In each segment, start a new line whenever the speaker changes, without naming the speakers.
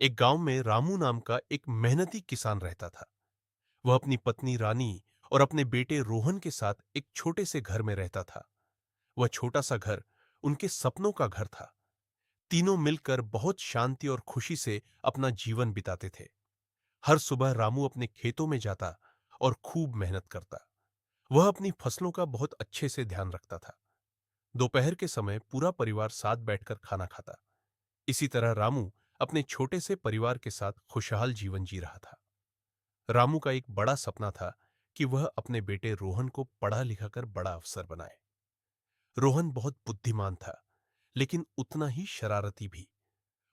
एक गांव में रामू नाम का एक मेहनती किसान रहता था। वह अपनी पत्नी रानी और अपने बेटे रोहन के साथ एक छोटे से घर में रहता था। वह छोटा सा घर उनके सपनों का घर था। तीनों मिलकर बहुत शांति और खुशी से अपना जीवन बिताते थे। हर सुबह रामू अपने खेतों में जाता और खूब मेहनत करता। वह अपनी फसलों का बहुत अच्छे से ध्यान रखता था। दोपहर के समय पूरा परिवार साथ बैठकर खाना खाता। इसी तरह रामू अपने छोटे से परिवार के साथ खुशहाल जीवन जी रहा था। रामू का एक बड़ा सपना था कि वह अपने बेटे रोहन को पढ़ा लिखाकर बड़ा अफसर बनाए। रोहन बहुत बुद्धिमान था, लेकिन उतना ही शरारती भी।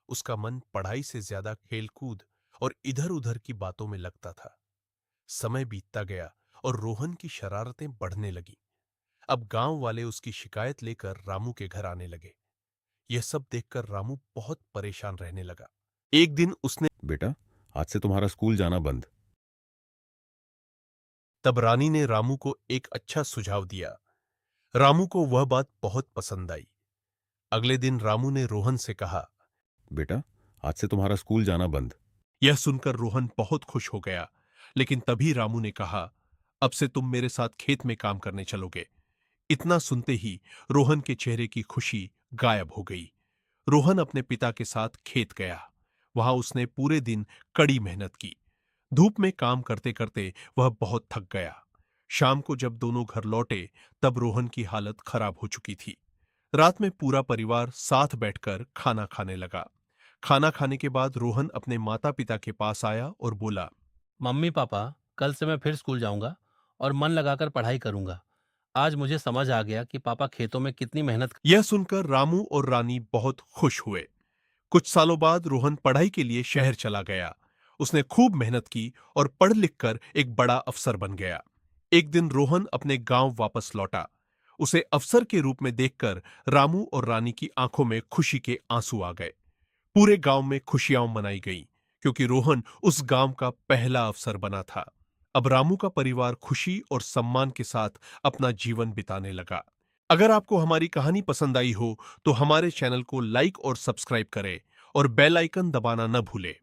उसका मन पढ़ाई से ज्यादा खेलकूद और इधर-उधर की बातों में लगता था। समय बीतता गया और रोहन की शरारतें बढ़ने लगी। अब गांव वाले उसकी शिकायत लेकर रामू के घर आने लगे। यह सब देखकर रामू बहुत परेशान रहने लगा। एक दिन उसने
बेटा, आज से तुम्हारा स्कूल जाना बंद।
तब रानी ने रामू को एक अच्छा सुझाव दिया। रामू को वह बात बहुत पसंद आई। अगले दिन रामू ने रोहन से कहा।
बेटा, आज से तुम्हारा स्कूल जाना बंद।
यह सुनकर रोहन बहुत खुश हो गया, लेकिन तभी रामू ने कहा, अब से तुम मेरे साथ खेत में काम करने चलोगे। इतना सुनते ही रोहन के चेहरे की खुशी गायब हो गई। रोहन अपने पिता के साथ खेत गया। वहां उसने पूरे दिन कड़ी मेहनत की। धूप में काम करते करते वह बहुत थक गया। शाम को जब दोनों घर लौटे, तब रोहन की हालत खराब हो चुकी थी। रात में पूरा परिवार साथ बैठकर खाना खाने लगा। खाना खाने के बाद रोहन अपने माता पिता के पास आया और बोला।
मम्मी पापा, कल से मैं फिर स्कूल जाऊंगा और मन लगाकर पढ़ाई करूंगा। आज मुझे समझ आ गया कि पापा खेतों में कितनी मेहनत।
यह सुनकर रामू और रानी बहुत खुश हुए। कुछ सालों बाद रोहन पढ़ाई के लिए शहर चला गया। उसने खूब मेहनत की और पढ़ लिख कर एक बड़ा अफसर बन गया। एक दिन रोहन अपने गांव वापस लौटा। उसे अफसर के रूप में देखकर रामू और रानी की आंखों में खुशी के आंसू आ गए। पूरे गांव में खुशियां मनाई गईं, क्योंकि रोहन उस गांव का पहला अफसर बना था। अब रामू का परिवार खुशी और सम्मान के साथ अपना जीवन बिताने लगा। अगर आपको हमारी कहानी पसंद आई हो, तो हमारे चैनल को लाइक और सब्सक्राइब करें और बेल आइकन दबाना न भूलें।